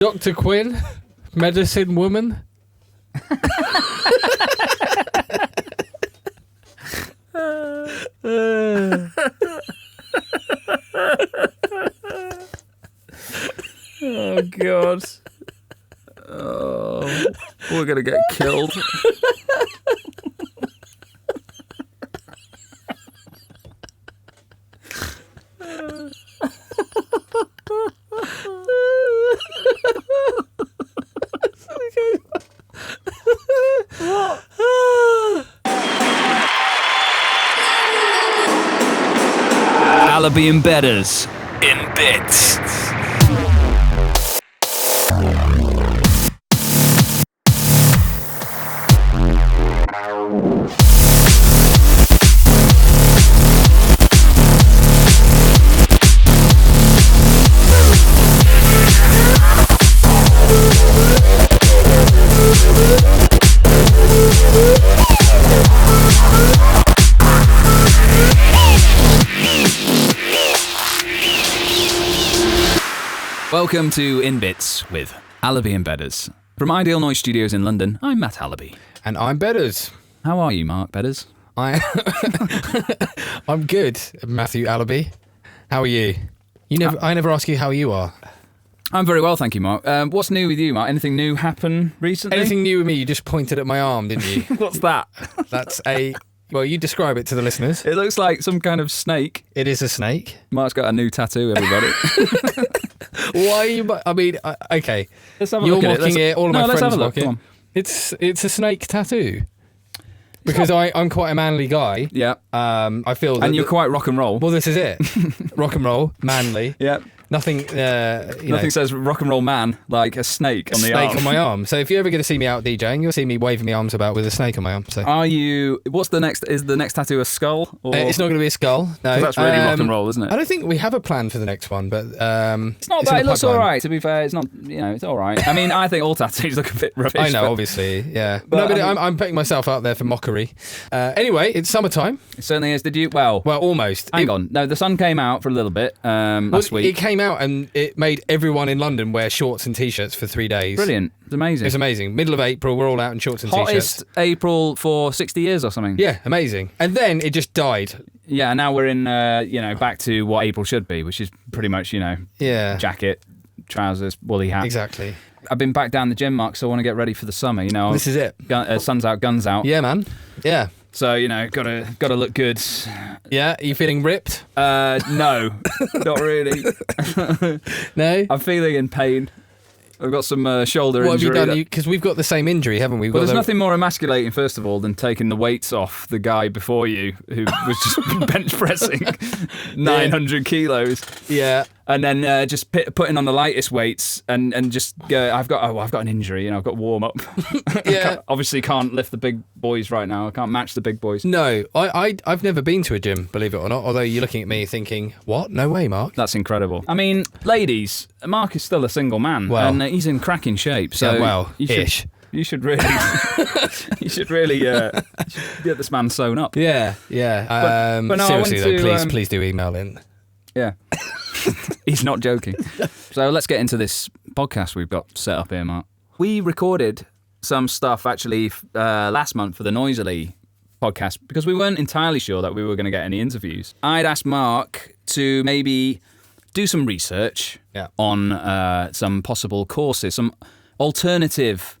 Dr. Quinn, medicine woman. Oh, God. Oh, we're going to get killed. Allaby Bedders in bits. Welcome to In Bits with Allaby Bedders. From Ideal Noise Studios in London, I'm Matt Allaby. And I'm Bedders. How are you, Mark Bedders? I'm good, Matthew Allaby. How are you? I never ask you how you are. I'm very well, thank you, Mark. What's new with you, Mark? Anything new happen recently? Anything new with me? You just pointed at my arm, didn't you? What's that? That's well, you describe it to the listeners. It looks like some kind of snake. It is a snake. Mark's got a new tattoo, everybody. Why are you... I mean, okay. Let's have a You're look at mocking it. All of my friends mock it. Come on. It's a snake tattoo. Because I'm quite a manly guy. Yeah. I feel that... And you're quite rock and roll. Well, this is it. Rock and roll, manly. Yeah. Nothing... Nothing says rock and roll man like a snake on the arm. A snake on my arm. So if you're ever going to see me out DJing, you'll see me waving my arms about with a snake on my arm. So. Are you... What's the next... Is the next tattoo a skull? Or... It's not going to be a skull. No. That's really rock and roll, isn't it? I don't think we have a plan for the next one, but... it's not bad. It looks all right, to be fair. It's not... it's all right. I mean, I think all tattoos look a bit rubbish. I know, obviously, yeah. But I'm putting myself out there for mockery. Anyway, it's summertime. It certainly is. Did you... Well, almost. Hang on. No, the sun came out for a little bit last week. It came out and it made everyone in London wear shorts and T-shirts for 3 days. Brilliant. It's amazing. It's amazing. Middle of April, we're all out in shorts and T-shirts. Hottest April for 60 years or something. Yeah, amazing. And then it just died. Yeah, now we're in, back to what April should be, which is pretty much, jacket, trousers, woolly hat. Exactly. I've been back down the gym, Mark, so I want to get ready for the summer. This is it. Sun's out, guns out. Yeah, man. Yeah. So, gotta look good. Yeah, are you feeling ripped? No, not really. No? I'm feeling in pain. I've got some shoulder injury. What have you done? Because we've got the same injury, haven't we? Well, there's nothing more emasculating, first of all, than taking the weights off the guy before you who was just bench pressing 900 kilos. Yeah. And then just putting on the lightest weights and just go, I've got an injury, I've got warm up. Yeah. Obviously can't lift the big boys right now. I can't match the big boys. No, I've never been to a gym, believe it or not, although you're looking at me thinking, what? No way, Mark. That's incredible. I mean, ladies, Mark is still a single man, and he's in cracking shape. So ish. You should really, get this man sewn up. Yeah. But no, seriously, though, please do email in. Yeah. He's not joking. So let's get into this podcast we've got set up here, Mark. We recorded some stuff actually last month for the Noisily podcast because we weren't entirely sure that we were going to get any interviews. I'd asked Mark to maybe do some research on some possible courses, some alternative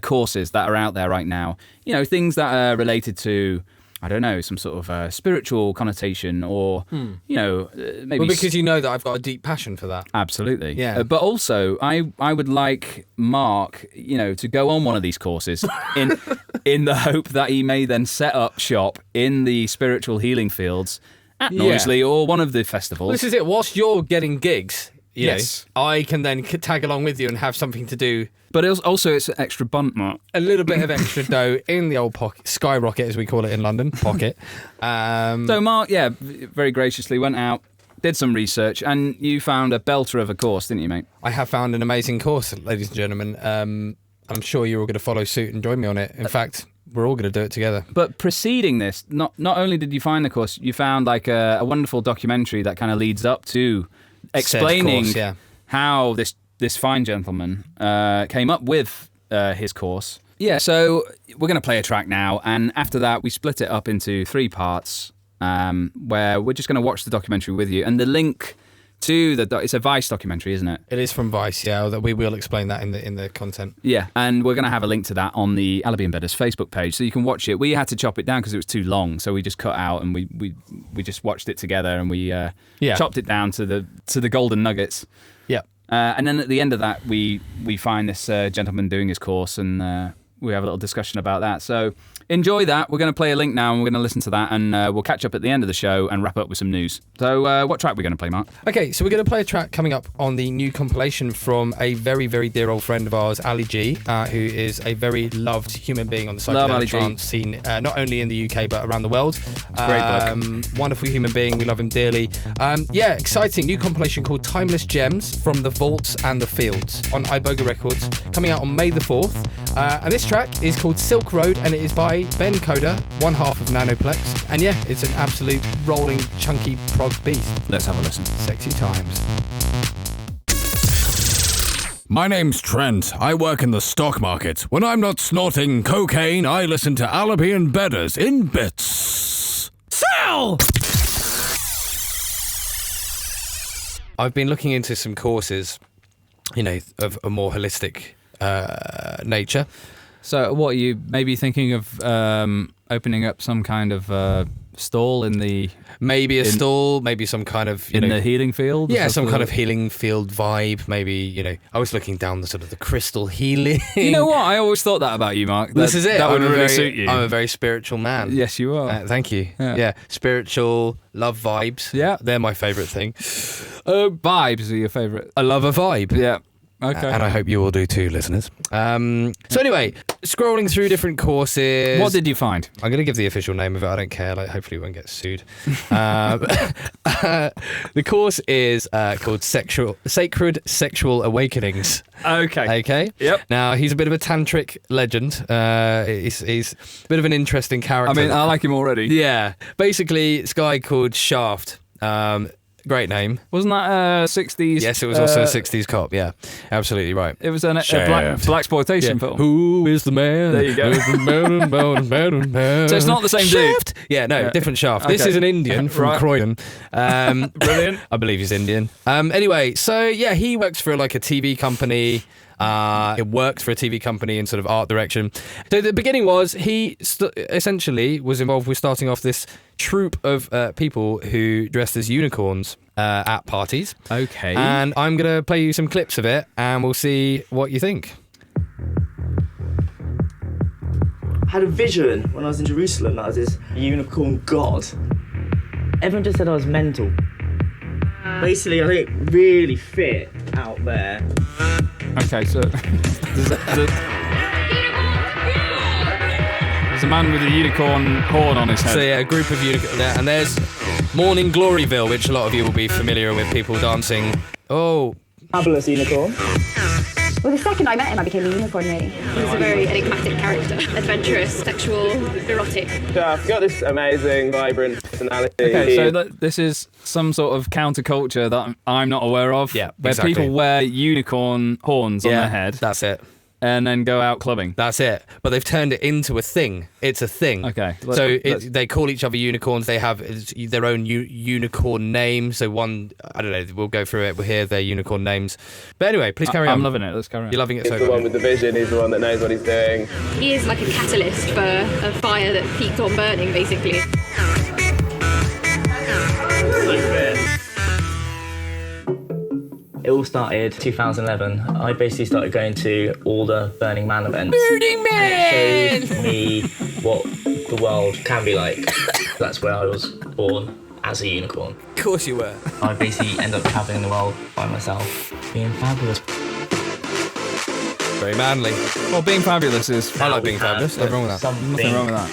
courses that are out there right now. Things that are related to, I don't know, some sort of spiritual connotation or, maybe... Well, because that I've got a deep passion for that. Absolutely. Yeah. But also, I would like Mark, to go on one of these courses in the hope that he may then set up shop in the spiritual healing fields at Noisily or one of the festivals. Well, this is it. Whilst you're getting gigs, yes, I can then tag along with you and have something to do. But it's an extra bunt, Mark. A little bit of extra dough in the old pocket, skyrocket as we call it in London, pocket. So Mark, very graciously went out, did some research, and you found a belter of a course, didn't you, mate? I have found an amazing course, ladies and gentlemen. I'm sure you're all going to follow suit and join me on it. In fact, we're all going to do it together. But preceding this, not only did you find the course, you found like a wonderful documentary that kind of leads up to explaining how this this fine gentleman came up with his course. Yeah, so we're going to play a track now, and after that we split it up into 3 parts where we're just going to watch the documentary with you. And the link to it's a Vice documentary, isn't it? It is from Vice, yeah. We will explain that in the content. Yeah, and we're going to have a link to that on the Allaby Bedders Facebook page, so you can watch it. We had to chop it down because it was too long, so we just cut out and we just watched it together, and we chopped it down to the golden nuggets. Yeah. And then at the end of that, we find this gentleman doing his course, and we have a little discussion about that. So enjoy that. We're going to play a link now, and we're going to listen to that, and we'll catch up at the end of the show and wrap up with some news. So what track are we going to play, Mark? Okay, so we're going to play a track coming up on the new compilation from a very, very dear old friend of ours, Allaby, who is a very loved human being on the psychedelic trance scene, not only in the UK but around the world. Great bloke. Wonderful human being. We love him dearly. Yeah, exciting new compilation called Timeless Gems from the Vaults and the Fields on Iboga Records, coming out on May the 4th. And this track is called Silk Road, and it is by Ben Coda, one half of Nanoplex. And yeah, it's an absolute rolling, chunky prog beast. Let's have a listen. Sexy times. My name's Trent. I work in the stock market. When I'm not snorting cocaine, I listen to Allaby Bedders in bits. Sell! I've been looking into some courses, of a more holistic nature. So what are you maybe thinking of opening up some kind of stall in the... Maybe a stall, maybe some kind of... in the healing field? Yeah, some kind of healing field vibe. Maybe, I was looking down the sort of the crystal healing. You know what? I always thought that about you, Mark. This is it. That would really suit you. I'm a very spiritual man. Yes, you are. Thank you. Yeah. Spiritual, love vibes. Yeah. They're my favourite thing. Vibes are your favourite. I love a vibe. Yeah. Okay. And I hope you all do too, listeners. So anyway, scrolling through different courses. What did you find? I'm going to give the official name of it. I don't care. Hopefully we won't get sued. The course is called Sacred Sexual Awakenings. Okay. Okay? Yep. Now, he's a bit of a tantric legend. He's a bit of an interesting character. I mean, I like him already. Yeah. Basically, this guy called Shaft. Great name. Wasn't that 60s? Yes, it was also a 60s cop, yeah. Absolutely right. It was a blaxploitation film. Who is the man? There you go. So it's not the same Shaft. dude? Yeah, no, different Shaft. Okay. This is an Indian from Right. Croydon. Brilliant. I believe he's Indian. Anyway, so yeah, he works for like a TV company. It worked for a TV company in sort of art direction. So the beginning was he essentially was involved with starting off this troupe of people who dressed as unicorns at parties. Okay. And I'm going to play you some clips of it and we'll see what you think. I had a vision when I was in Jerusalem that I was this unicorn god. Everyone just said I was mental. Basically, I don't really fit out there. Okay, so there's a man with a unicorn horn on his head. So yeah, a group of unicorns there. And there's Morning Gloryville, which a lot of you will be familiar with, people dancing. Oh. Fabulous unicorn. Well, the second I met him, I became a unicorn, really. He's a very enigmatic character. Adventurous, sexual, erotic. Yeah, I've got this amazing, vibrant personality. Okay, so this is some sort of counterculture that I'm not aware of. Yeah, where exactly. people wear unicorn horns on their head. That's it. And then go out clubbing. That's it. But they've turned it into a thing. It's a thing. Okay. They call each other unicorns. They have their own unicorn name. So one, I don't know, we'll go through it. We'll hear their unicorn names. But anyway, please carry on. I'm loving it. Let's carry on. You're loving it He's so the much. one with the vision, he's the one that knows what he's doing. He is like a catalyst for a fire that keeps on burning, basically. It all started 2011. I basically started going to all the Burning Man events. Burning Man! It showed me what the world can be like. That's where I was born, as a unicorn. Of course you were. I basically ended up travelling the world by myself, being fabulous. Very manly. Well, being fabulous is... I like being fabulous. Nothing wrong with that. Nothing wrong with that.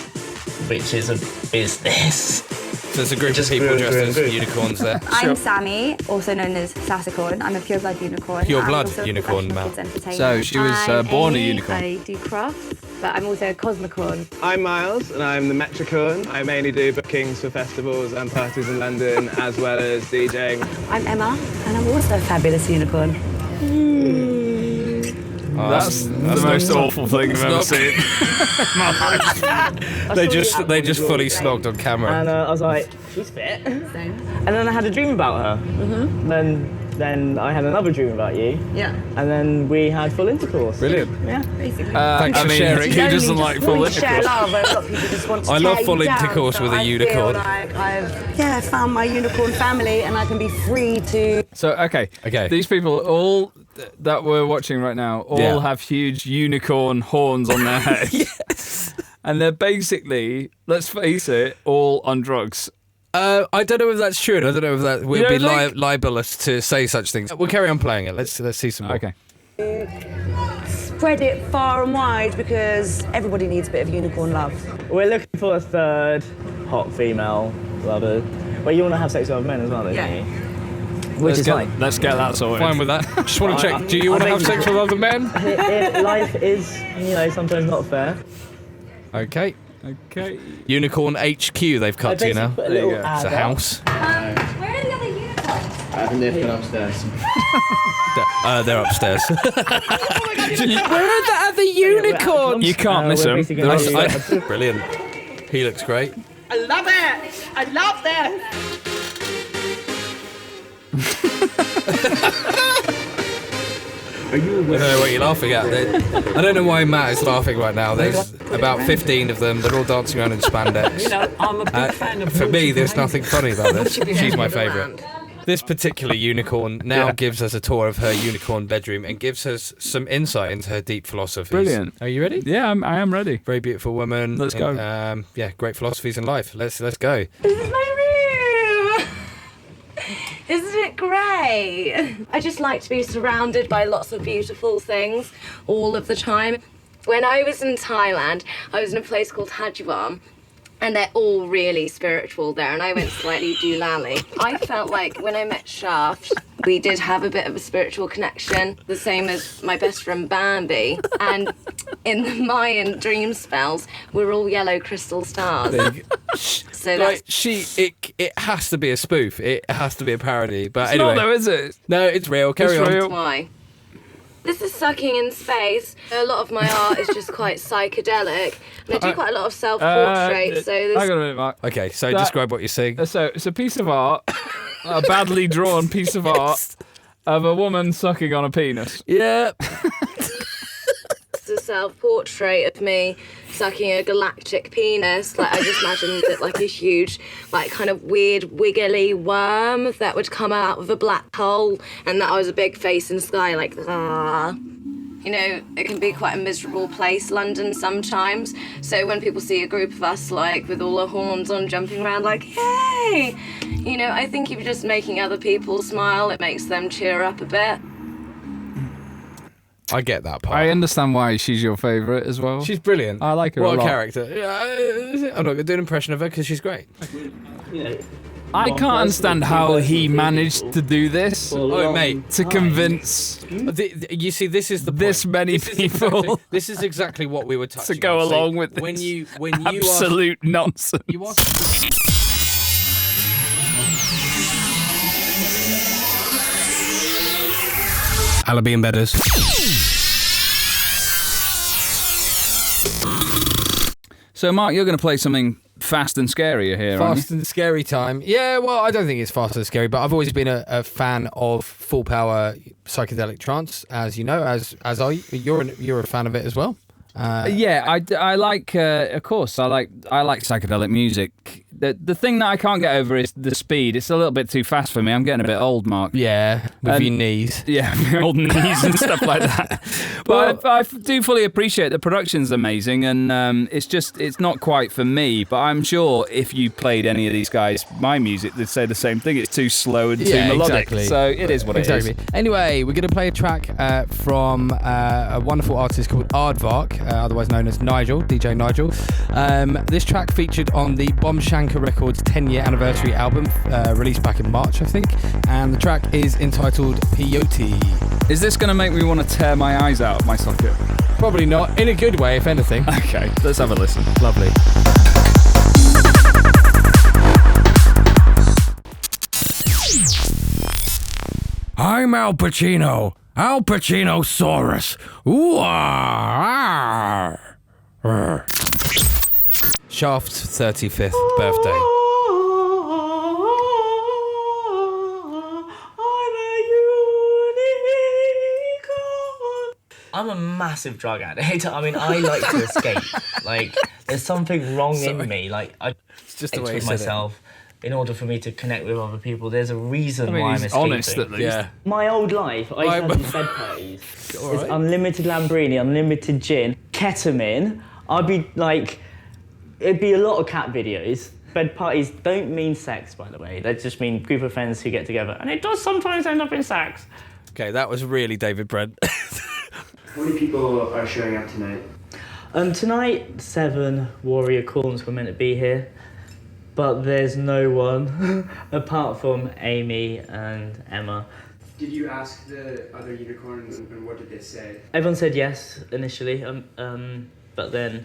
Which is a business. So there's a group of Just people grew dressed and as grew. unicorns there. I'm Sammy, also known as Sassicorn. I'm a pure blood unicorn. Pure I'm blood also a unicorn, professional Mel. kids entertainer. So she was I'm born a Amy, unicorn. I do crafts, but I'm also a cosmocorn. I'm Miles, and I'm the Metricorn. I mainly do bookings for festivals and parties in London, as well as DJing. I'm Emma, and I'm also a fabulous unicorn. That's the most awful thing I've ever seen. They just fully snogged on camera. And I was like, she's fit. And then I had a dream about her. Then I had another dream about you. Yeah. And then we had full intercourse. Brilliant. Yeah. Basically. Thanks for sharing. Who doesn't like full share intercourse? love, a lot of people just want to I love tear full you down, intercourse so with a I unicorn. feel like I've found my unicorn family and I can be free to... So, okay. These people, all that we're watching right now, all have huge unicorn horns on their head. Yes. And they're basically, let's face it, all on drugs. I don't know if that's true. And I don't know if that will be don't think- libelous to say such things. We'll carry on playing it. Let's see some more. Okay. Spread it far and wide because everybody needs a bit of unicorn love. We're looking for a third hot female lover. Well, you want to have sex with other men as well, don't you? Which is like... Let's get that sorted. Fine with that. Just want to check. Do you want to have sex with other men? Life is, sometimes not fair. Okay. Okay. Unicorn HQ they've cut to you now. Put a little you go. It's a ad house. Where are the other unicorns? I think they've gone upstairs. They're upstairs. Where are the other unicorns? You can't miss we're them. basically gonna do- Brilliant. He looks great. I love it! I love this! Are you I don't know what you're laughing at. I don't know why Matt is laughing right now. There's about 15 of them. They're all dancing around in spandex. I'm a big fan of For me, there's nothing funny about this. She's my favourite. This particular unicorn now gives us a tour of her unicorn bedroom and gives us some insight into her deep philosophies. Brilliant. Are you ready? Yeah, I am ready. Very beautiful woman. Let's go. Yeah, great philosophies in life. Let's go. This is my room! Isn't it great? I just like to be surrounded by lots of beautiful things all of the time. When I was in Thailand, I was in a place called Hajiwam, and they're all really spiritual there, and I went slightly doolally. I felt like when I met Shaft, we did have a bit of a spiritual connection, the same as my best friend Bambi. And in the Mayan dream spells, we're all yellow crystal stars. So Like that's it has to be a spoof. It has to be a parody. But It's anyway, not though, is it? no, it's real. Carry It's on. real. why. This is Sucking in Space. A lot of my art is just quite psychedelic. And I do quite a lot of self-portraits, so I this... got a minute, Mark. Okay, so That- describe what you're seeing. So it's a piece of art, a badly drawn piece of art of a woman sucking on a penis. Yeah. It's a self-portrait of me sucking a galactic penis. Like, I just imagined it like a huge, like, kind of weird, wiggly worm that would come out of a black hole, and that I was a big face in the sky, like, ah. You know, it can be quite a miserable place, London, sometimes. So when people see a group of us, like, with all our horns on, jumping around, like, hey! You know, I think if you're just making other people smile, it makes them cheer up a bit. I get that part. I understand why she's your favourite as well. She's brilliant. I like her What a lot. character. Yeah, I'm not going to do an impression of her because she's great. I can't understand how he managed to do this. Oh, mate. To convince You see, this is the point. this many This is people exactly- this is exactly what we were touching to go on. So along with this when you absolute nonsense. you are Allaby Bedders. So, Mark, you're going to play something fast and scary here, aren't you? Fast and scary time. Yeah, well, I don't think it's fast and scary, but I've always been a fan of full power psychedelic trance, as you know, as are you. You're a fan of it as well. Yeah, I like. Of course, I like psychedelic music. The thing that I can't get over is the speed. It's a little bit too fast for me. I'm getting a bit old, Mark. Yeah, with your knees. Yeah, old knees and stuff like that. But I do fully appreciate the production's amazing, and it's not quite for me. But I'm sure if you played any of these guys my music, they'd say the same thing. It's too slow and too melodic. Exactly. So it is what it is. Anyway, we're going to play a track from a wonderful artist called Aardvark, otherwise known as Nigel, DJ Nigel. This track featured on the Bombshanker Records 10-year anniversary album, released back in March, I think. And the track is entitled Peyote. Is this going to make me want to tear my eyes out of my socket? Probably not, in a good way, if anything. Okay, let's have a listen. Lovely. I'm Al Pacino. Al Pacinosaurus. Ooh-ah. Shaft's 35th birthday. I'm a massive drug addict. I mean, I like to escape. Like, there's something wrong in me. Like, I Just the way you with said myself in order for me to connect with other people. There's a reason why I'm he's escaping. honest at least. Yeah. My old life, I used to have these bed parties. It's unlimited Lamborghini, unlimited gin, ketamine. I'd be like, it'd be a lot of cat videos. Bed parties don't mean sex, by the way. They just mean group of friends who get together. And it does sometimes end up in sex. Okay, that was really David Brent. How many people are showing up tonight? Tonight, 7 warrior corns were meant to be here. But there's no one apart from Amy and Emma. Did you ask the other unicorns and what did they say? Everyone said yes initially, but then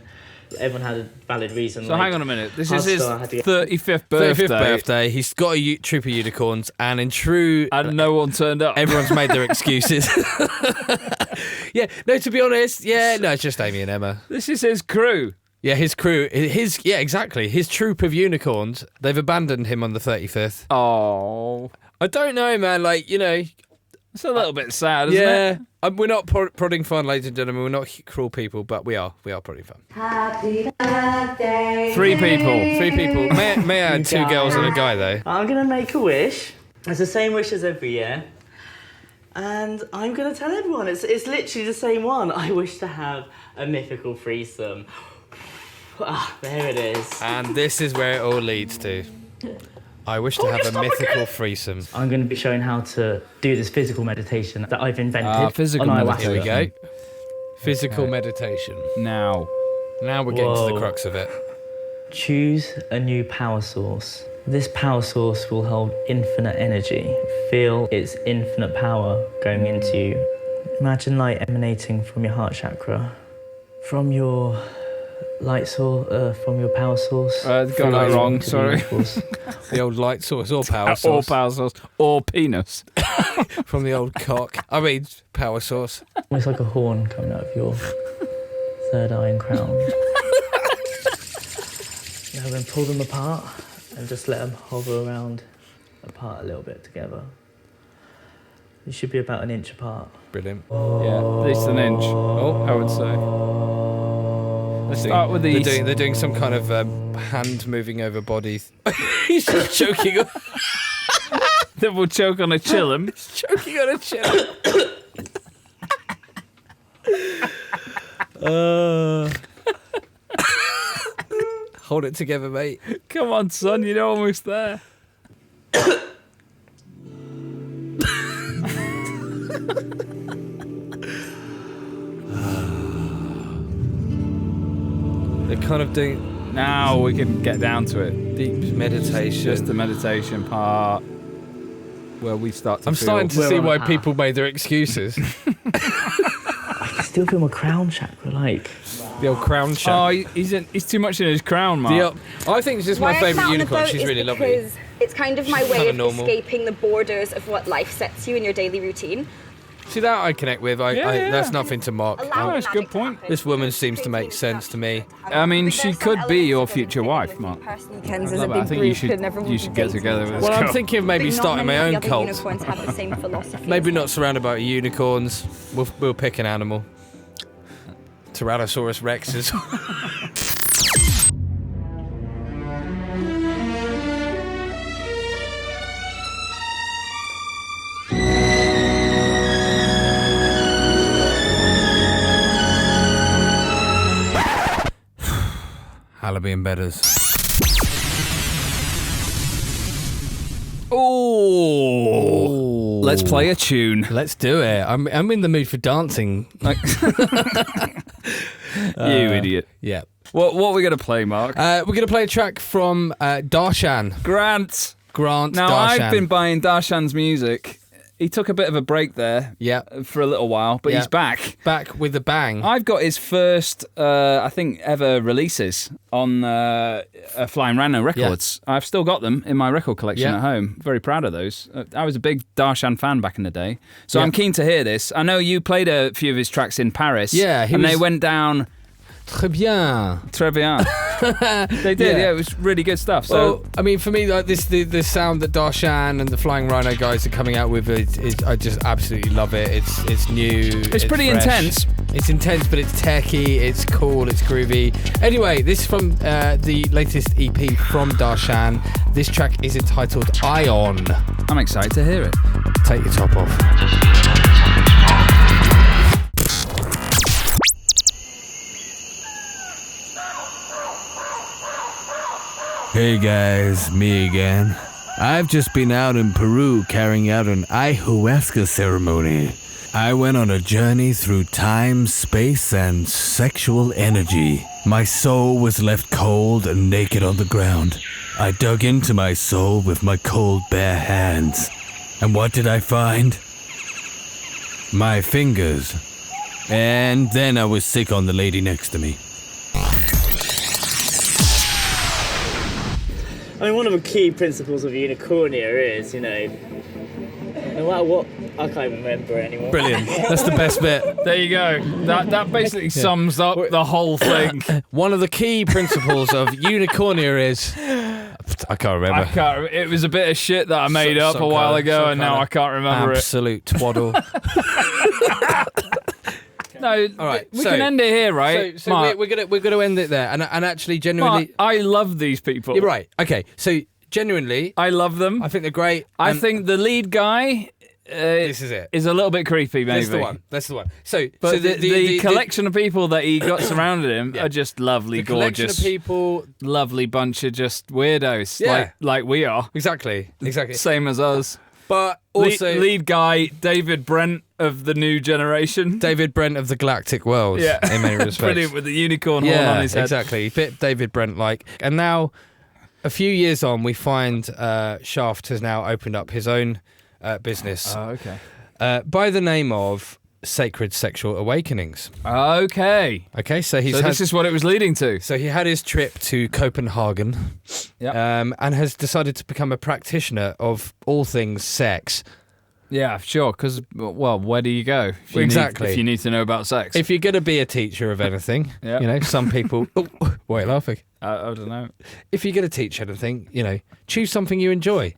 everyone had a valid reason. So hang on a minute. This is his Hardstar had to get- 35th birthday. 35th birthday. He's got a troop of unicorns, and in true... And no one turned up. Everyone's made their excuses. Yeah, no, to be honest, it's just Amy and Emma. This is his crew. Yeah, his crew, exactly. His troop of unicorns, they've abandoned him on the 35th. Oh. I don't know, man, like, It's a little bit sad, isn't it? We're not prodding fun, ladies and gentlemen. We're not cruel people, but we are prodding fun. Happy birthday. 3 people. 3 people. May I add 2 girls and a guy, though? I'm going to make a wish. It's the same wish as every year. And I'm going to tell everyone. It's literally the same one. I wish to have a mythical threesome. There it is. And this is where it all leads to. I wish to have a mythical threesome. I'm going to be showing how to do this physical meditation that I've invented. Physical on meditation. Here we go. Physical meditation. Now. Now we're getting to the Whoa. crux of it. Choose a new power source. This power source will hold infinite energy. Feel its infinite power going into you. Imagine light emanating from your heart chakra, from your light source, from your power source. Got that wrong, to the sorry. universe. The old light source or power Or source. power source. Or penis. From the old cock. I mean, power source. Almost like a horn coming out of your third eye and crown. Now then pull them apart and just let them hover around apart a little bit together. You should be about an inch apart. Brilliant. Yeah, at least an inch. I would say. Let's start with these. They're doing some kind of hand moving over body. He's just choking. That will choke on a chillum. Choking on a chair. Hold it together, mate. Come on, son, you're almost there. They're kind of doing Now we can get down to it. deep meditation. Just the meditation part where we start to I'm feel... starting to We're see on why a path. people made their excuses. I can still feel my crown chakra, like. The old crown Oh, shot. he's too much in his crown, Mark. I think it's just Why my I come favourite out on the unicorn. boat She's is really lovely. because it's kind of my She's way kinda of normal. escaping the borders of what life sets you in your daily routine. See, that I connect with. Yeah. That's nothing to mock. Allowing that's a magic good to point. happen. This woman seems to make sense to me. I mean, she There's some could be elements your of it future that wife, with Mark. personal Kens I as a love it. big I think group and everyone you should would get date together each with other. this Well, I'm girl. thinking of maybe But not starting my many own of the cult. other unicorns have the same philosophy. Maybe as not me. surrounded by unicorns. We'll pick an animal. Tyrannosaurus Rexes. Allaby Bedders. Oh, let's play a tune. Let's do it. I'm in the mood for dancing. Like, You idiot. yeah. What are we going to play, Mark? We're going to play a track from Darshan. Grant. Grant Now, Darshan. I've been buying Darshan's music He took a bit of a break there for a little while, but he's back. Back with a bang. I've got his first, I think, ever releases on Flying Rhino Records. Yeah. I've still got them in my record collection at home. Very proud of those. I was a big Darshan fan back in the day. So I'm keen to hear this. I know you played a few of his tracks in Paris. Yeah. They went down... Très bien. Très bien. They did, it was really good stuff. So, well, I mean, for me, like the sound that Darshan and the Flying Rhino guys are coming out with, I just absolutely love it. It's new. It's pretty fresh. intense. It's intense, but it's techy. It's cool. It's groovy. Anyway, this is from the latest EP from Darshan. This track is entitled Ion. I'm excited to hear it. Take your top off. Hey guys, me again. I've just been out in Peru carrying out an ayahuasca ceremony. I went on a journey through time, space, and sexual energy. My soul was left cold and naked on the ground. I dug into my soul with my cold, bare hands. And what did I find? My fingers. And then I was sick on the lady next to me. I mean, one of the key principles of Unicornia is, no matter what, I can't remember anymore. Brilliant. That's the best bit. There you go. That basically sums up the whole thing. One of the key principles of Unicornia is... I can't remember. It was a bit of shit that I made up a while ago, and now I can't remember absolute twaddle. No, all right. We can end it here, right? So we're gonna end it there, and actually, genuinely, Mark, I love these people. You're right. Okay, so genuinely, I love them. I think they're great. I think the lead guy. This is it. Is a little bit creepy, maybe. That's the one. So, but the collection of people that he got surrounded him are just lovely, gorgeous. Collection of people, lovely bunch of just weirdos, like we are. Exactly. Same as us. But also, lead guy David Brent of the new generation. David Brent of the galactic world. Yeah, in many respects. Brilliant with the unicorn horn on his head. Exactly. Bit David Brent like. And now, a few years on, we find Shaft has now opened up his own business. Oh, okay. By the name of Sacred Sexual Awakenings. Okay, so this is what it was leading to. So he had his trip to Copenhagen, and has decided to become a practitioner of all things sex. Yeah, sure, because, well, where do you go? If you need to know about sex. If you're going to be a teacher of anything, some people... why are you laughing? I don't know. If you're going to teach anything, choose something you enjoy.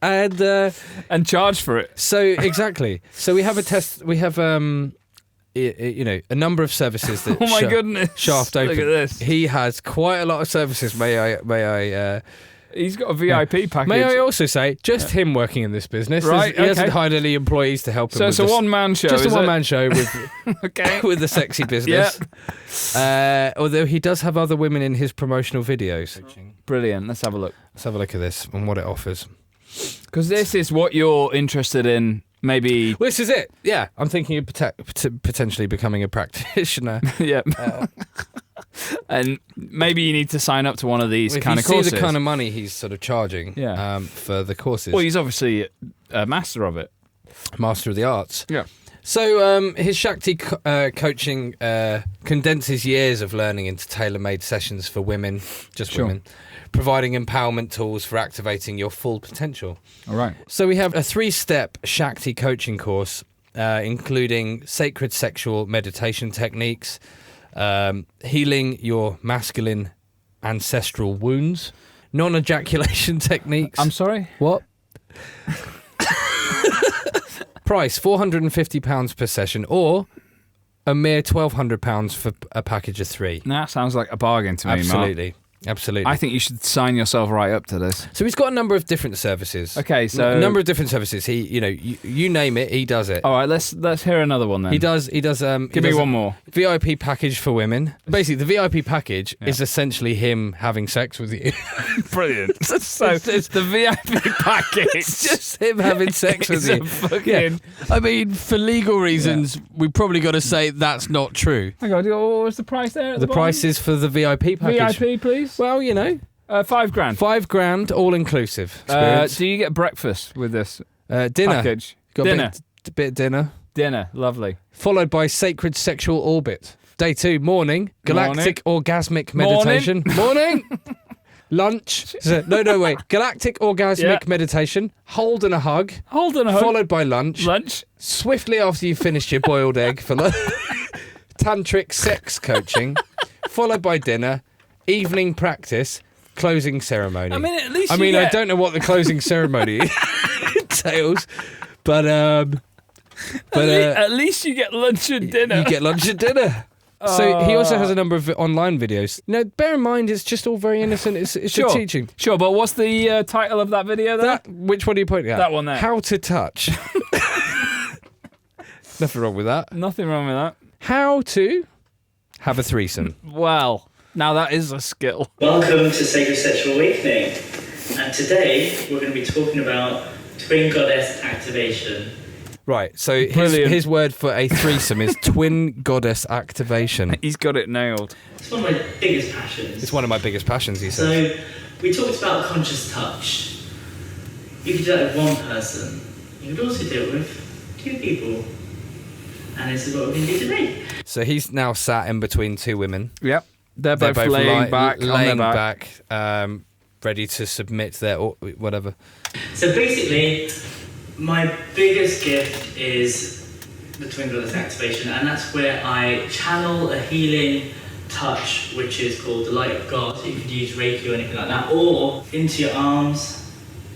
And charge for it. So exactly. So we have a test. We have a number of services that. Oh my goodness! Shaft open. Look at this. He has quite a lot of services. May I? He's got a VIP package. May I also say, just him working in this business. Right. He hasn't hired any employees to help him. So it's a one-man show. Just a one-man show with with the sexy business. Yeah. Although he does have other women in his promotional videos. Brilliant. Let's have a look. Let's have a look at this and what it offers. Because this is what you're interested in, maybe... Well, this is it. Yeah. I'm thinking of potentially becoming a practitioner. Yeah. And maybe you need to sign up to one of these kind of courses. You see the kind of money he's sort of charging for the courses. Well, he's obviously a master of it. Master of the arts. Yeah. So his Shakti coaching condenses years of learning into tailor-made sessions for women, women, providing empowerment tools for activating your full potential. All right. So we have a 3-step Shakti coaching course, including sacred sexual meditation techniques, healing your masculine ancestral wounds, non-ejaculation techniques. I'm sorry? What? Price £450 per session, or a mere £1,200 for a package of 3. That sounds like a bargain to me, Absolutely. Mark. Absolutely. I think you should sign yourself right up to this. So he's got a number of different services. Okay, so a number of different services. He, you name it, he does it. All right, let's hear another one then. He does. Give me one more. VIP package for women. Basically, the VIP package is essentially him having sex with you. Brilliant. So it's the VIP package. It's just him having sex with you. I mean, for legal reasons, we probably got to say that's not true. Hang on, what was the price there? The price is for the VIP package. VIP, please. Well, $5,000. $5,000 all inclusive. Do you get breakfast with this Dinner. package? Got Dinner. A bit of dinner. Dinner. Lovely. Followed by sacred sexual orbit. Day 2, morning. Galactic orgasmic meditation. Morning. Lunch. No, wait. Galactic orgasmic meditation. Hold and a hug. Followed by lunch. Swiftly after you've finished your boiled egg for tantric sex coaching. Followed by dinner. Evening practice. Closing ceremony. I mean, at least I don't know what the closing ceremony entails, but at least you get lunch and dinner. You get lunch and dinner. So he also has a number of online videos. Now, bear in mind, it's just all very innocent. It's Sure. a teaching. Sure, but what's the title of that video there? Which one are you pointing at? That one there. How to touch. Nothing wrong with that. Nothing wrong with that. How to have a threesome. Well, now that is a skill. Welcome to Sacred Sexual Awakening. And today we're going to be talking about twin goddess activation. Right, so his word for a threesome is twin goddess activation. He's got it nailed. It's one of my biggest passions. It's one of my biggest passions, he says. So we talked about conscious touch. You could do that with one person. You could also do it with 2 people. And this is what we're going to do today. So he's now sat in between 2 women. Yep. They're both laying back, ready to submit their whatever. So basically, my biggest gift is the twin goddess activation, and that's where I channel a healing touch, which is called the light of God. You could use Reiki or anything like that, or into your arms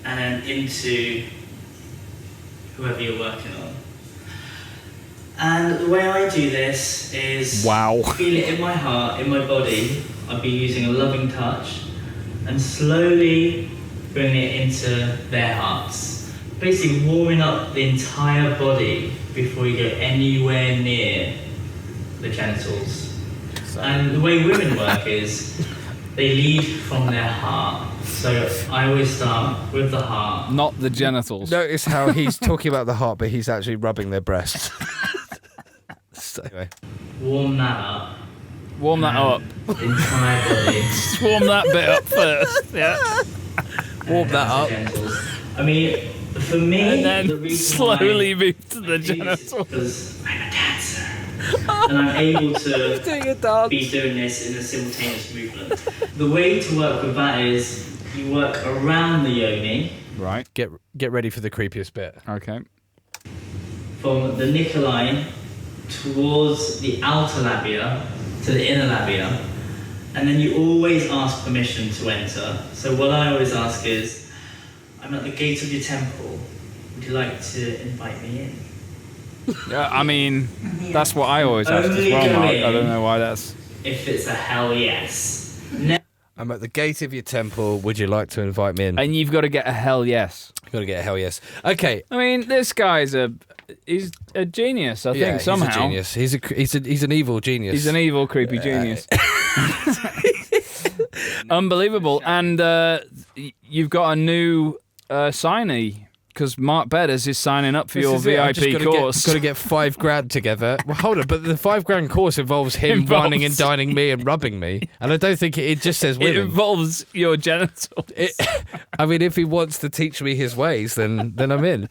and then into whoever you're working on. And the way I do this is feel it in my heart, in my body. I'll be using a loving touch and slowly bring it into their hearts. Basically warming up the entire body before you go anywhere near the genitals. And the way women work is they lead from their heart. So I always start with the heart. Not the genitals. Notice how he's talking about the heart, but he's actually rubbing their breasts. So, anyway. Warm that up. Warm that up. Entire body. Just warm that bit up first. Yeah. Warm that up. Genitals. I mean, for me, and then the reason slowly why move to the genitals. Because I'm a dancer. And I'm able to be doing this in a simultaneous movement. The way to work with that is you work around the yoni. Right. Get ready for the creepiest bit. Okay. From the nickel line towards the outer labia to the inner labia. And then you always ask permission to enter. So what I always ask is, I'm at the gate of your temple. Would you like to invite me in? I mean, that's what I always ask as well, Mark. I don't know why that's... If it's a hell yes. I'm at the gate of your temple. Would you like to invite me in? And you've got to get a hell yes. You've got to get a hell yes. Okay. I mean, this guy's he's a genius, I think, somehow. He's a genius. He's an evil genius. He's an evil, creepy genius. Unbelievable. And you've got a new signee, because Mark Bedders is signing up for your VIP course. Got to get $5,000 together. Well, hold on, but the $5,000 course involves him whining and dining me and rubbing me, and I don't think it just says women. It involves your genitals. I mean, if he wants to teach me his ways, then I'm in.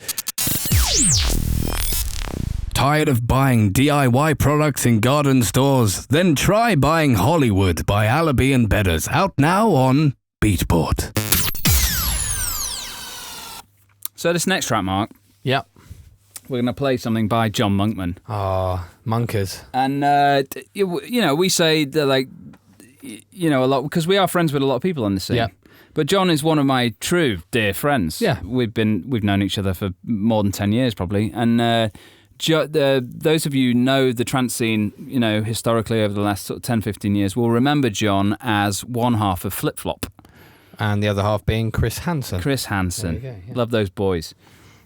Tired of buying DIY products in garden stores? Then try buying Hollywood by Allaby Bedders. Out now on Beatport. So this next track, Mark. Yep. We're going to play something by John Monkman. Ah, Monkers. And, we say that, like, a lot, because we are friends with a lot of people on the scene. Yeah. But John is one of my true dear friends. Yeah. We've known each other for more than 10 years, probably. And those of you who know the trance scene, historically over the last sort of 10, 15 years, will remember John as one half of Flip Flop. And the other half being Chris Hansen. Chris Hansen. There you go, yeah. Love those boys.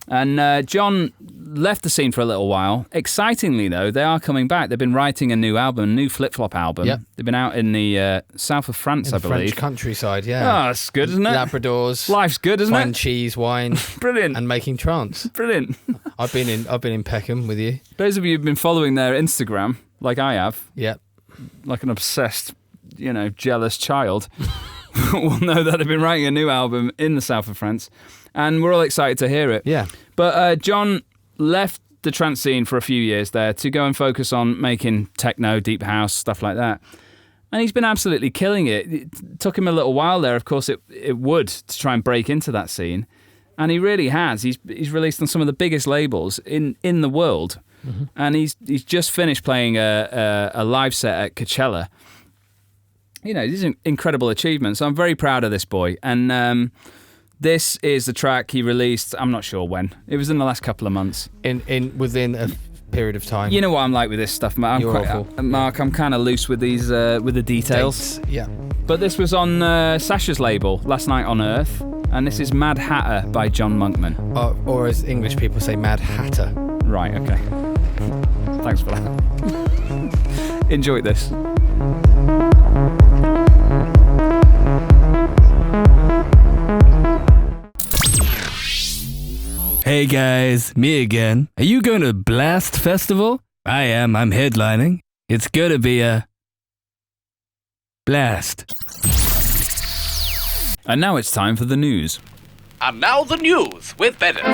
And John left the scene for a little while. Excitingly, though, they are coming back. They've been writing a new album, a new Flip Flop album. Yep. They've been out in the south of France, I believe. French countryside, yeah. Oh, that's good, isn't it? Labradors. Life's good, isn't fine it? Cheese, wine. Brilliant. And making trance. Brilliant. I've been in Peckham with you. Those of you who've been following their Instagram, like I have, Yep. like an obsessed, jealous child, will know that they've been writing a new album in the south of France, and we're all excited to hear it. Yeah. But John left the trance scene for a few years there to go and focus on making techno, deep house, stuff like that. And he's been absolutely killing it. It took him a little while there, of course, it would, to try and break into that scene. And he really has. He's released on some of the biggest labels in the world. Mm-hmm. And he's just finished playing a live set at Coachella. You know, these are incredible achievements. So I'm very proud of this boy. And this is the track he released, I'm not sure when. It was in the last couple of months. Within a period of time. You know what I'm like with this stuff, Mark. Mark, I'm kind of loose with these with the details. Dates. Yeah. But this was on Sasha's label, Last Night on Earth. And this is Mad Hatter by John Monkman. Or as English people say, Mad Hatter. Right, okay. Thanks for that. Enjoy this. Hey guys, me again. Are you going to Blast Festival? I am, I'm headlining. It's gonna be a blast. And now it's time for the news. And now the news with Bedders.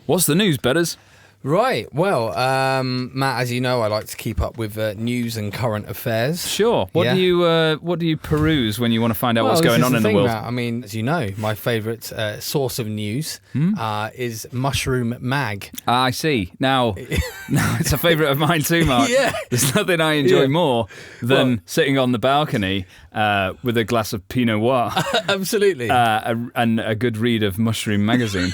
What's the news, Bedders? Right, well, Matt, as you know, I like to keep up with news and current affairs. Sure. What do you peruse when you want to find out what's going on in the world? Matt, I mean, as you know, my favourite source of news is Mushroom Mag. I see. Now it's a favourite of mine too, Mark. Yeah. There's nothing I enjoy more than sitting on the balcony with a glass of Pinot Noir. Absolutely. And a good read of Mushroom Magazine.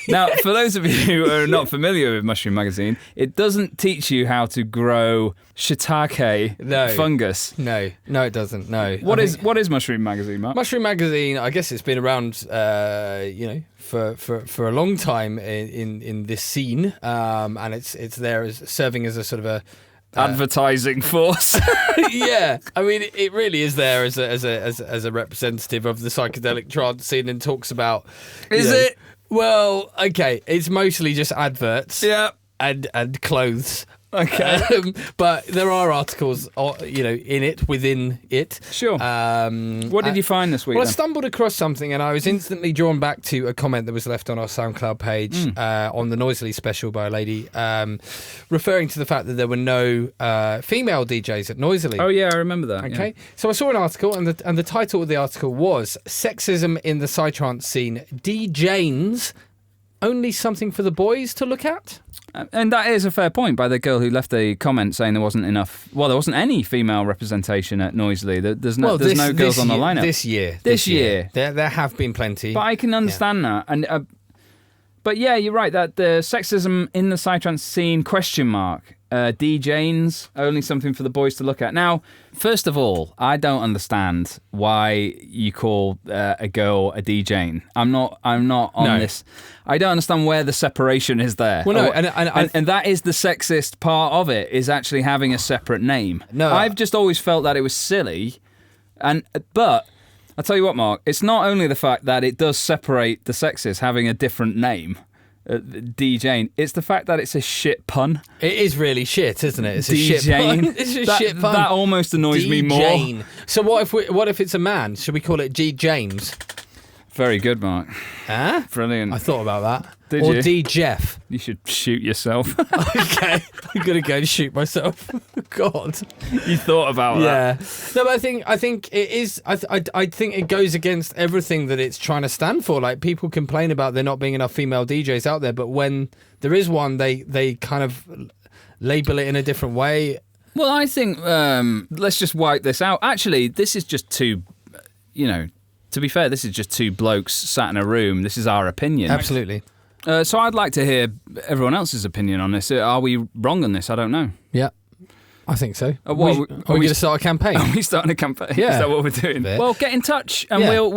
Now, for those of you who are not familiar with Mushroom Magazine, it doesn't teach you how to grow shiitake fungus. No, it doesn't. No. What is Mushroom Magazine, Mark? Mushroom Magazine, I guess it's been around, for a long time in this scene, and it's there as serving as a sort of a advertising force. Yeah, I mean, it really is there as a representative of the psychedelic trance scene, and talks about. Is it? Well, okay, it's mostly just adverts. Yeah. And clothes. Okay. But there are articles, within it. Sure. What did you find this week? Well, I stumbled across something, and I was instantly drawn back to a comment that was left on our SoundCloud page on the Noisily special by a lady, referring to the fact that there were no female DJs at Noisily. Oh yeah, I remember that. Okay, yeah. So I saw an article, and the title of the article was "Sexism in the Psytrance Scene: DJs Only Something for the Boys to Look At." And that is a fair point by the girl who left a comment saying there wasn't any female representation at Noisily. There's no girls on the lineup. This year. There have been plenty. But I can understand that. And but yeah, you're right, that the sexism in the psytrance scene, DJs, only something for the boys to look at. Now, first of all, I don't understand why you call a girl a DJ. I'm not on this. I don't understand where the separation is there. Well, no, and that is the sexist part of it, is actually having a separate name. No, I've just always felt that it was silly, but I'll tell you what, Mark, it's not only the fact that it does separate the sexes having a different name, DJing, it's the fact that it's a shit pun. It is really shit, isn't it? It's a DJing. shit pun. It's a shit pun. That almost annoys me more. So what if it's a man? Should we call it G. James? Very good, Mark. Huh? Brilliant. I thought about that. Did or you? D. Jeff. You should shoot yourself. Okay, I'm gonna go and shoot myself. God, you thought about that? Yeah. No, but I think it is. I think it goes against everything that it's trying to stand for. Like, people complain about there not being enough female DJs out there, but when there is one, they kind of label it in a different way. Well, I think let's just wipe this out. Actually, this is just two. To be fair, this is just two blokes sat in a room. This is our opinion. Absolutely. So I'd like to hear everyone else's opinion on this. Are we wrong on this? I don't know. Yeah, I think so. Are we going to start a campaign? Are we starting a campaign? Yeah. Is that what we're doing? Well, get in touch and we'll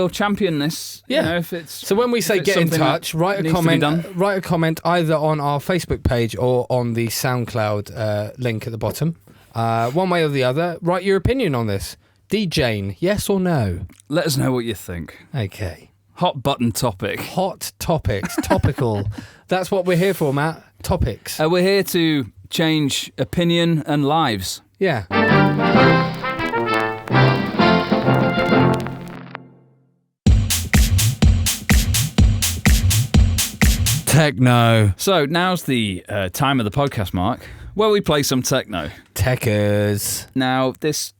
champion this. Yeah. If it's so when we say get in touch, write a comment either on our Facebook page or on the SoundCloud link at the bottom. One way or the other, write your opinion on this. DJing, yes or no? Let us know what you think. Okay. Hot button topic. Hot topics. Topical. That's what we're here for, Matt. Topics. We're here to change opinion and lives. Yeah. Techno. So now's the time of the podcast, Mark, where we play some techno. Techers. Now, this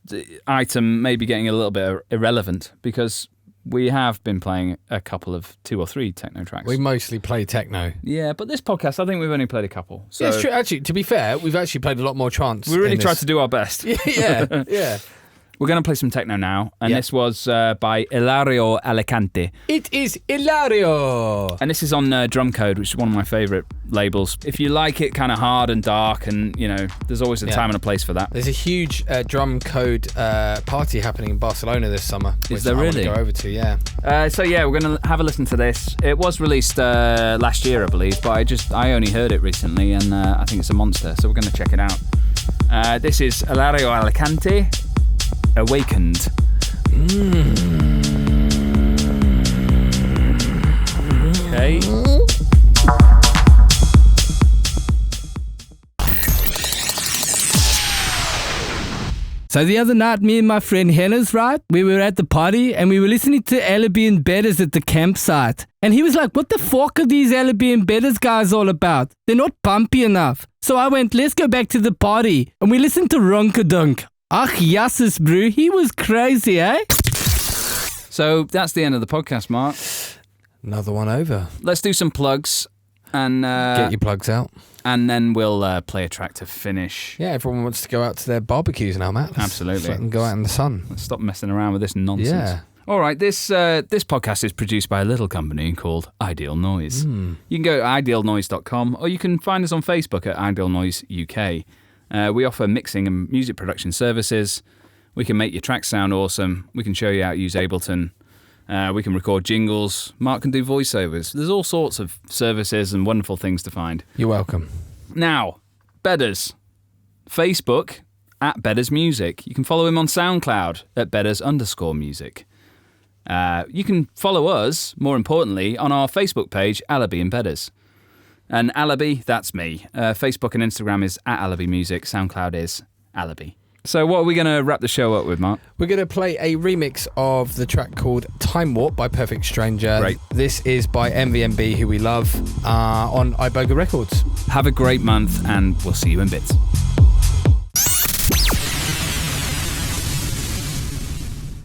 item may be getting a little bit irrelevant because we have been playing a couple of 2 or 3 techno tracks. We mostly play techno. Yeah, but this podcast, I think we've only played a couple. So Yeah, it's true. Actually, to be fair, we've actually played a lot more trance. we really tried to do our best. Yeah. We're going to play some techno now, and Yeah. this was by Ilario Alicante. It is Ilario. And this is on Drum Code, which is one of my favourite labels. If you like it kind of hard and dark, and, you know, there's always a time and a place for that. There's a huge Drum Code party happening in Barcelona this summer. Is there really? I want to go over to, yeah. So yeah, we're going to have a listen to this. It was released last year, I believe, but I only heard it recently, and I think it's a monster, so we're going to check it out. This is Ilario Alicante, Awakened. Okay. So the other night, me and my friend Hennes, right? We were at the party and we were listening to Allaby Bedders at the campsite. And he was like, what the fuck are these Allaby Bedders guys all about? They're not bumpy enough. So I went, let's go back to the party. And we listened to Ronkadunk. Ach, yasses, bro. He was crazy, eh? So that's the end of the podcast, Mark. Another one over. Let's do some plugs and Get your plugs out. and then we'll play a track to finish. Yeah, everyone wants to go out to their barbecues now, Matt. Absolutely. Let them go out in the sun. Let's stop messing around with this nonsense. Yeah. All right, this podcast is produced by a little company called Ideal Noise. You can go to idealnoise.com, or you can find us on Facebook at Ideal Noise UK. We offer mixing and music production services. We can make your tracks sound awesome. We can show you how to use Ableton. We can record jingles. Mark can do voiceovers. There's all sorts of services and wonderful things to find. You're welcome. Now, Bedders. Facebook at Bedders Music. You can follow him on SoundCloud at Bedders_music. You can follow us, more importantly, on our Facebook page, Allaby Bedders. And Allaby, that's me. Facebook and Instagram is at Allaby Music. SoundCloud is Allaby. So what are we going to wrap the show up with, Mark? We're going to play a remix of the track called Time Warp by Perfect Stranger. Great. This is by MVMB, who we love, on Iboga Records. Have a great month, and we'll see you in bits.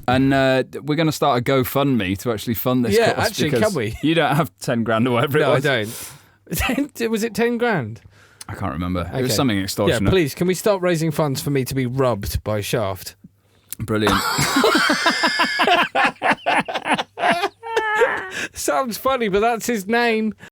And we're going to start a GoFundMe to actually fund this Yeah, course. actually, because can we? You don't have 10 grand or whatever it No, I was. don't. Was it 10 grand? I can't remember. It was Okay. something extortionate. Yeah, please, can we start raising funds for me to be rubbed by Shaft? Brilliant. Sounds funny, but that's his name.